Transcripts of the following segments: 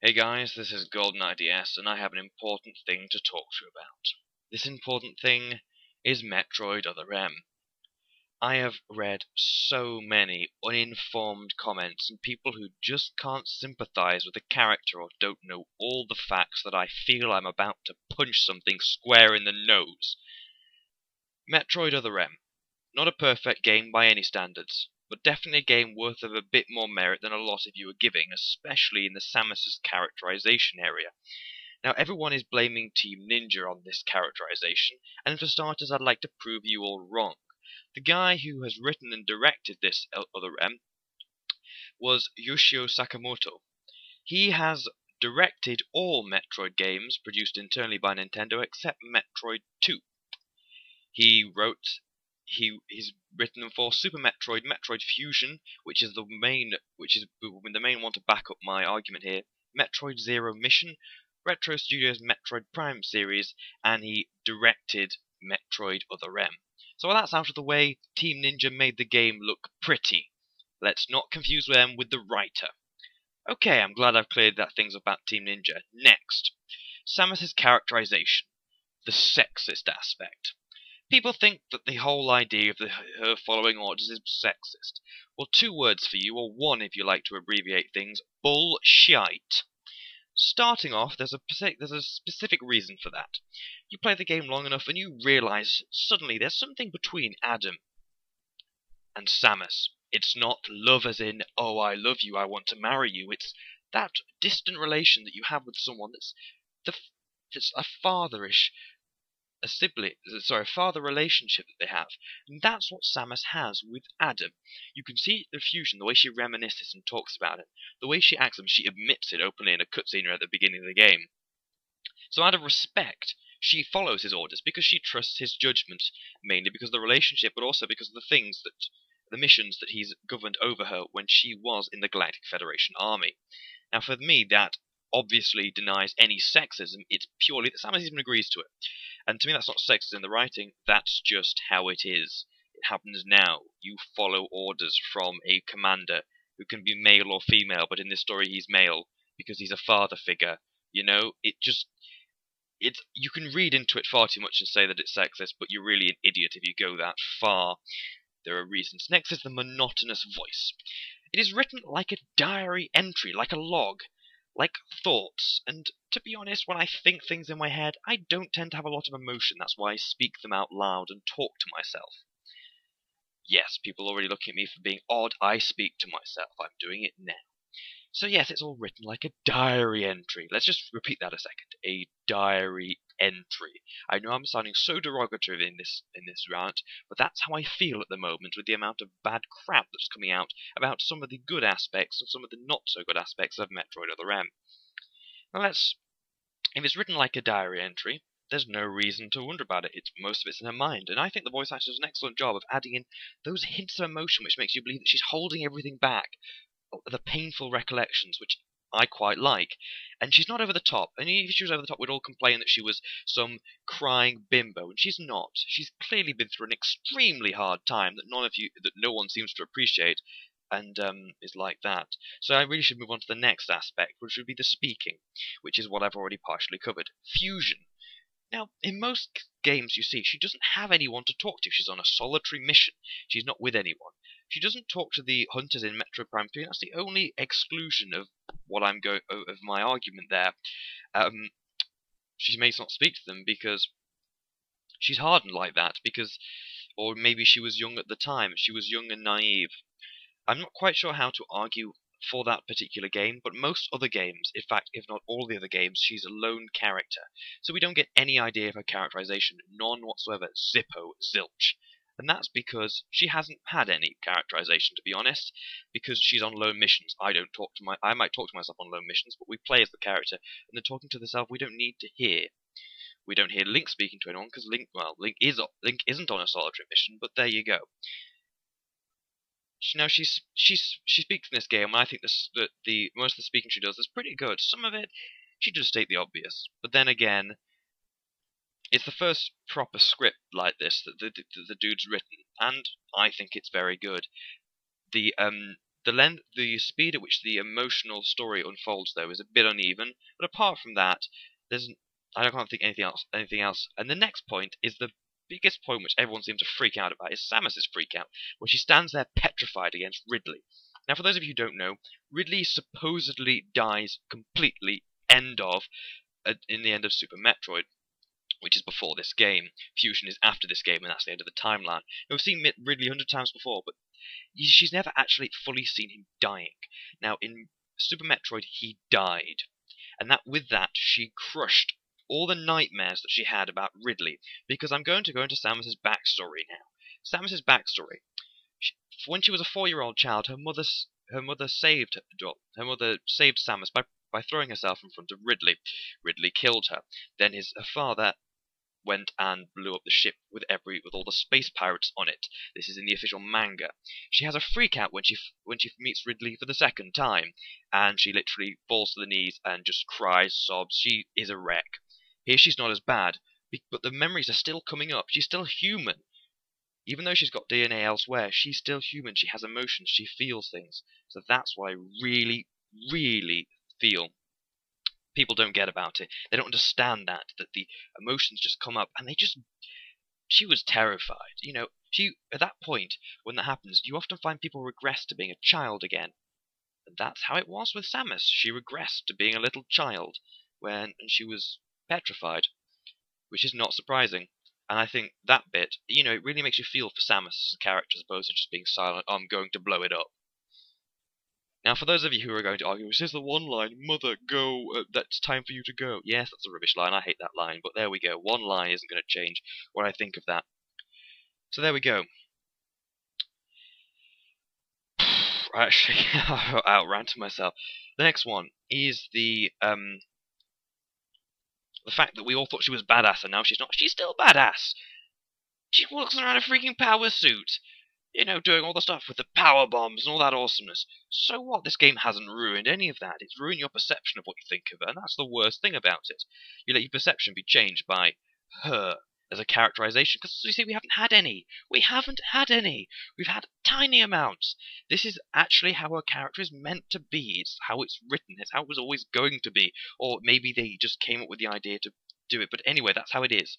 Hey guys, this is Golden IDS, and I have an important thing to talk to you about. This important thing is Metroid Other M. I have read so many uninformed comments and people who just can't sympathize with the character or don't know all the facts that I feel I'm about to punch something square in the nose. Metroid Other M. Not a perfect game by any standards, but definitely a game worth of a bit more merit than a lot of you are giving, especially in the Samus's characterization area. Now, everyone is blaming Team Ninja on this characterization, and for starters, I'd like to prove you all wrong. The guy who has written and directed this Other M was Yoshio Sakamoto. He has directed all Metroid games produced internally by Nintendo except Metroid 2. He's written them for Super Metroid, Metroid Fusion, which is the main one to back up my argument here, Metroid Zero Mission, Retro Studios Metroid Prime series, and he directed Metroid Other M. So while that's out of the way, Team Ninja made the game look pretty. Let's not confuse them with the writer. Okay, I'm glad I've cleared that things about Team Ninja. Next, Samus's characterization, the sexist aspect. People think that the whole idea of her following orders is sexist. Well, two words for you, or one if you like to abbreviate things: bullshit. Starting off, there's a specific reason for that. You play the game long enough and you realise suddenly there's something between Adam and Samus. It's not love as in, oh, I love you, I want to marry you. It's that distant relation that you have with someone that's a fatherish a father relationship that they have. And that's what Samus has with Adam. You can see the fusion, the way she reminisces and talks about it, the way she acts, and she admits it openly in a cutscene at the beginning of the game. So out of respect, she follows his orders because she trusts his judgment, mainly because of the relationship, but also because of the missions that he's governed over her when she was in the Galactic Federation army. Now for me, that obviously denies any sexism. It's purely that Samus even agrees to it. And to me, that's not sexist in the writing, that's just how it is. It happens now. You follow orders from a commander who can be male or female, but in this story he's male because he's a father figure. You know, you can read into it far too much and say that it's sexist, but you're really an idiot if you go that far. There are reasons. Next is the monotonous voice. It is written like a diary entry, like a log, like thoughts, and to be honest, when I think things in my head, I don't tend to have a lot of emotion. That's why I speak them out loud and talk to myself. Yes, people are already looking at me for being odd. I speak to myself. I'm doing it now. So yes, it's all written like a diary entry. Let's just repeat that a second. A diary entry. I know I'm sounding so derogatory in this rant, but that's how I feel at the moment with the amount of bad crap that's coming out about some of the good aspects and some of the not so good aspects of Metroid Other M. Now if it's written like a diary entry, there's no reason to wonder about it. Most of it's in her mind, and I think the voice actor does an excellent job of adding in those hints of emotion which makes you believe that she's holding everything back, the painful recollections, which I quite like. And she's not over the top. And if she was over the top, we'd all complain that she was some crying bimbo, and she's not. She's clearly been through an extremely hard time that no one seems to appreciate, and is like that. So I really should move on to the next aspect, which would be the speaking, which is what I've already partially covered. Fusion. Now, in most games you see, she doesn't have anyone to talk to. She's on a solitary mission. She's not with anyone. She doesn't talk to the hunters in Metro Prime 3. That's the only exclusion of my argument there. She may not speak to them because she's hardened like that, or maybe she was young at the time. She was young and naive. I'm not quite sure how to argue for that particular game, but most other games, in fact, if not all the other games, she's a lone character. So we don't get any idea of her characterization, none whatsoever, zippo, zilch. And that's because she hasn't had any characterization, to be honest, because she's on lone missions. I might talk to myself on lone missions, but we play as the character, and the talking to the self we don't need to hear. We don't hear Link speaking to anyone, because Link isn't on a solitary mission, but there you go. Now she speaks in this game, and I think the most of the speaking she does is pretty good. Some of it, she does state the obvious, but then again, it's the first proper script like this that the dude's written, and I think it's very good. The The speed at which the emotional story unfolds, though, is a bit uneven. But apart from that, there's I can't think anything else. Anything else. And the next point is the biggest point, which everyone seems to freak out about, is Samus's freak out, where she stands there petrified against Ridley. Now, for those of you who don't know, Ridley supposedly dies completely. In the end of Super Metroid, which is before this game. Fusion is after this game, and that's the end of the timeline. We've seen Ridley 100 times before, but she's never actually fully seen him dying. Now, in Super Metroid, he died, and with that, she crushed all the nightmares that she had about Ridley. Because I'm going to go into Samus's backstory now. Samus's backstory. When she was a 4-year-old child, her mother saved Samus by throwing herself in front of Ridley. Ridley killed her. Then her father went and blew up the ship with all the space pirates on it. This is in the official manga. She has a freak out when she meets Ridley for the second time, and she literally falls to the knees and just cries, sobs. She is a wreck. Here she's not as bad, but the memories are still coming up. She's still human. Even though she's got DNA elsewhere, she's still human. She has emotions. She feels things. So that's what I really, really feel people don't get about it. They don't understand that the emotions just come up, and she was terrified. At that point, when that happens, you often find people regress to being a child again. And that's how it was with Samus. She regressed to being a little child, and she was petrified, which is not surprising. And I think that bit, it really makes you feel for Samus' character as opposed to just being silent, I'm going to blow it up. Now, for those of you who are going to argue, it says the one line, Mother, go, that's time for you to go. Yes, that's a rubbish line, I hate that line, but there we go. One line isn't going to change what I think of that. So there we go. Actually, I outranted myself. The next one is the fact that we all thought she was badass, and now she's not. She's still badass! She walks around a freaking power suit! Doing all the stuff with the power bombs and all that awesomeness. So what? This game hasn't ruined any of that. It's ruined your perception of what you think of her, and that's the worst thing about it. You let your perception be changed by her as a characterization, because, you see, we haven't had any. We haven't had any. We've had tiny amounts. This is actually how her character is meant to be. It's how it's written. It's how it was always going to be. Or maybe they just came up with the idea to do it. But anyway, that's how it is.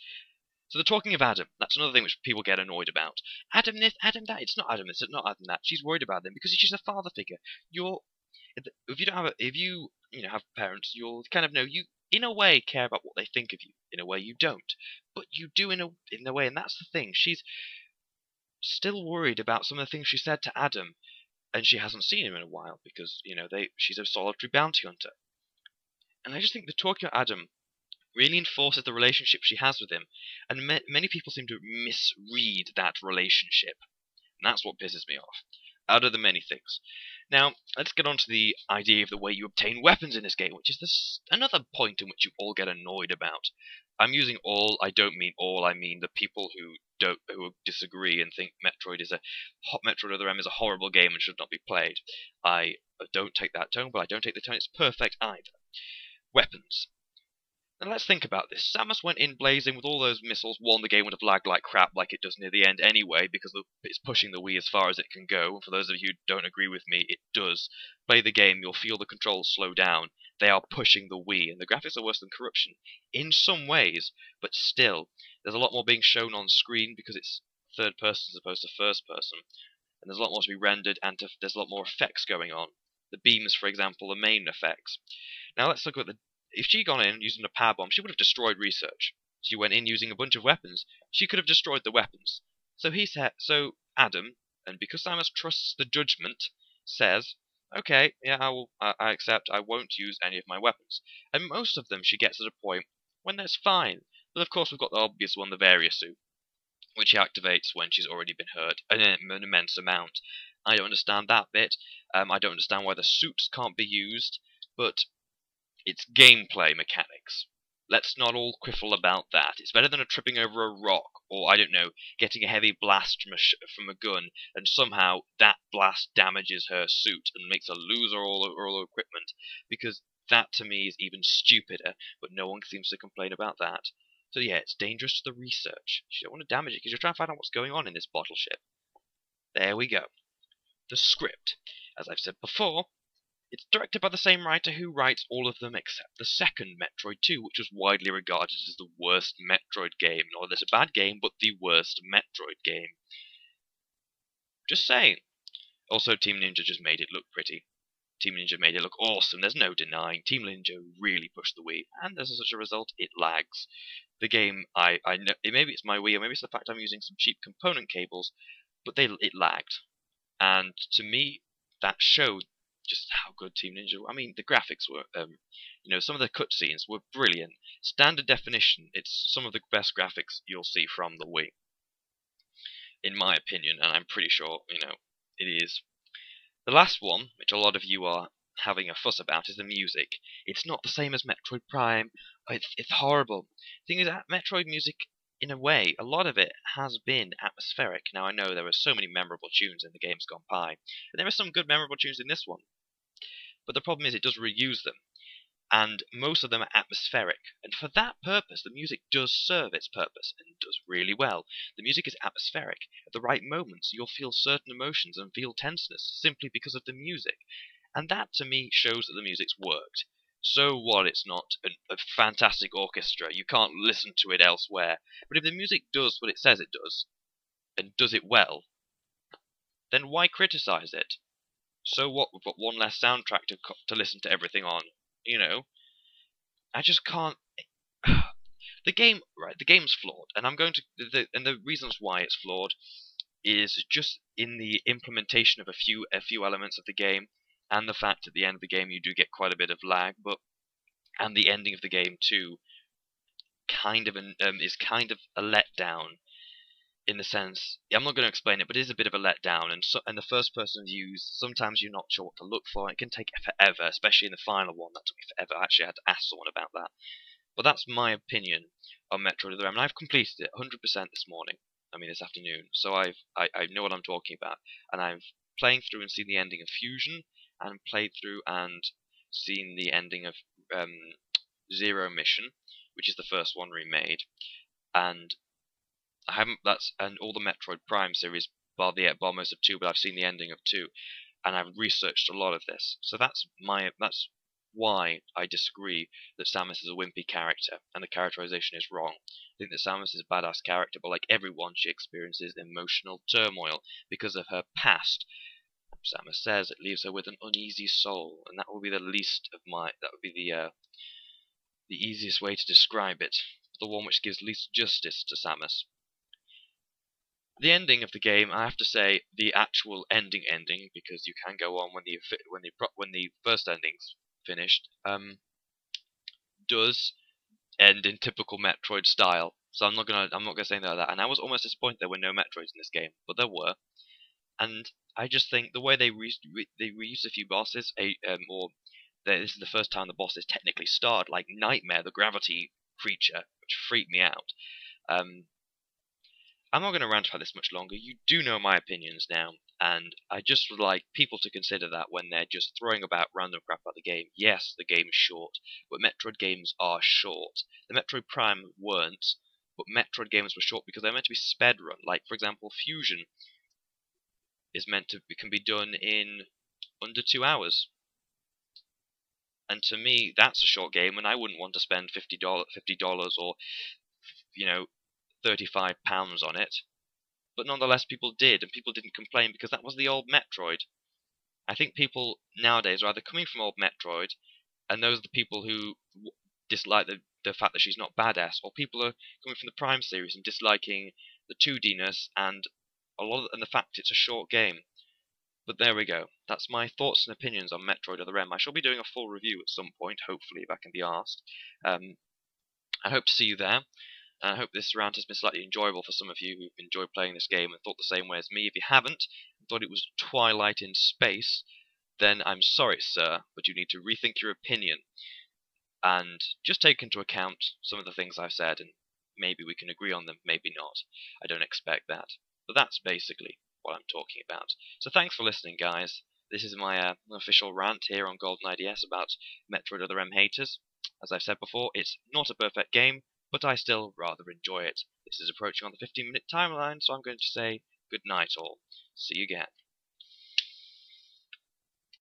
So they're talking of Adam. That's another thing which people get annoyed about. Adam this, Adam that. It's not Adam this, it's not Adam that. She's worried about them because she's a father figure. If you don't have if you have parents, you'll kind of know you in a way care about what they think of you. In a way you don't, but you do in a way, and that's the thing. She's still worried about some of the things she said to Adam, and she hasn't seen him in a while because she's a solitary bounty hunter. And I just think the talking of Adam really enforces the relationship she has with him, and many people seem to misread that relationship, and that's what pisses me off, out of the many things. Now, let's get on to the idea of the way you obtain weapons in this game, which is another point in which you all get annoyed about. I'm using all, I don't mean all, I mean the people who disagree and think Metroid Other M is a horrible game and should not be played. I don't take that tone, but I don't take the tone it's perfect either. Weapons. And let's think about this. Samus went in blazing with all those missiles, won the game, would have lagged like crap like it does near the end anyway, because it's pushing the Wii as far as it can go. And for those of you who don't agree with me, it does. Play the game, you'll feel the controls slow down. They are pushing the Wii, and the graphics are worse than Corruption. In some ways, but still, there's a lot more being shown on screen because it's third person as opposed to first person. And there's a lot more to be rendered, and there's a lot more effects going on. The beams, for example, the main effects. Now let's look at if she'd gone in using a power bomb, she would have destroyed research. She went in using a bunch of weapons. She could have destroyed the weapons. So Adam, and because Samus trusts the judgment, says, okay, yeah, I accept, I won't use any of my weapons. And most of them she gets at a point when that's fine. But of course we've got the obvious one, the Varia suit, which she activates when she's already been hurt, an immense amount. I don't understand that bit. I don't understand why the suits can't be used, but it's gameplay mechanics. Let's not all quiffle about that. It's better than tripping over a rock, or, I don't know, getting a heavy blast from a gun, and somehow that blast damages her suit and makes her lose all her equipment, because that to me is even stupider, but no one seems to complain about that. So yeah, it's dangerous to the research. You don't want to damage it, because you're trying to find out what's going on in this bottle ship. There we go. The script. As I've said before, it's directed by the same writer who writes all of them except the second Metroid 2, which was widely regarded as the worst Metroid game. Not that it's a bad game, but the worst Metroid game. Just saying. Also, Team Ninja just made it look pretty. Team Ninja made it look awesome, there's no denying. Team Ninja really pushed the Wii, and as such a result, it lags. The game, I know, maybe it's my Wii, or maybe it's the fact I'm using some cheap component cables, but it lagged. And to me, that showed just how good Team Ninja were. I mean, the graphics were, some of the cutscenes were brilliant. Standard definition, it's some of the best graphics you'll see from the Wii. In my opinion, and I'm pretty sure, it is. The last one, which a lot of you are having a fuss about, is the music. It's not the same as Metroid Prime. It's horrible. The thing is, Metroid music, in a way, a lot of it has been atmospheric. Now, I know there are so many memorable tunes in the games gone by, and there are some good memorable tunes in this one. But the problem is it does reuse them, and most of them are atmospheric. And for that purpose, the music does serve its purpose, and does really well. The music is atmospheric. At the right moments, you'll feel certain emotions and feel tenseness simply because of the music. And that, to me, shows that the music's worked. So what it's not a fantastic orchestra, you can't listen to it elsewhere. But if the music does what it says it does, and does it well, then why criticize it? So what, we've got one less soundtrack to listen to everything on, I just can't. The game's flawed, and I'm going to and the reasons why it's flawed is just in the implementation of a few elements of the game, and the fact at the end of the game you do get quite a bit of lag, and the ending of the game too, is kind of a letdown. In the sense, I'm not going to explain it, but it is a bit of a letdown, and the first person views, sometimes you're not sure what to look for. It can take forever, especially in the final one. That took me forever. I actually had to ask someone about that. But that's my opinion on Metroid Other M, and I've completed it 100% this morning. I mean, this afternoon. So I know what I'm talking about, and I've playing through and seen the ending of Fusion, and played through and seen the ending of Zero Mission, which is the first one remade, and I haven't. And all the Metroid Prime series, bar most of 2, but I've seen the ending of 2, and I've researched a lot of this. So that's why I disagree that Samus is a wimpy character, and the characterization is wrong. I think that Samus is a badass character, but like everyone, she experiences emotional turmoil because of her past. Samus says it leaves her with an uneasy soul, and that will be the least of my. That would be the easiest way to describe it, the one which gives least justice to Samus. The ending of the game, I have to say, the actual ending, because you can go on when the first ending's finished, does end in typical Metroid style. So I'm not gonna say anything like that. And I was almost disappointed there were no Metroids in this game, but there were. And I just think the way they reused a few bosses, this is the first time the boss is technically starred, like Nightmare, the gravity creature, which freaked me out. I'm not going to rant about this much longer. You do know my opinions now, and I just would like people to consider that when they're just throwing about random crap about the game. Yes, the game is short, but Metroid games are short. The Metroid Prime weren't, but Metroid games were short because they're meant to be sped run. Like, for example, Fusion can be done in under 2 hours. And to me, that's a short game, and I wouldn't want to spend $50 or, £35 on it. But nonetheless, people did, and people didn't complain because that was the old Metroid. I think people nowadays are either coming from old Metroid, and those are the people who dislike the fact that she's not badass, or people are coming from the Prime series and disliking the 2D-ness and the fact it's a short game. But there we go. That's my thoughts and opinions on Metroid Other M. I shall be doing a full review at some point, hopefully, if I can be asked. I hope to see you there. I hope this rant has been slightly enjoyable for some of you who've enjoyed playing this game and thought the same way as me. If you haven't, and thought it was Twilight in space, then I'm sorry, sir, but you need to rethink your opinion. And just take into account some of the things I've said, and maybe we can agree on them, maybe not. I don't expect that. But that's basically what I'm talking about. So thanks for listening, guys. This is my official rant here on Golden IDS about Metroid Other M haters. As I've said before, it's not a perfect game, but I still rather enjoy it. This is approaching on the 15-minute timeline, so I'm going to say good night all. See you again.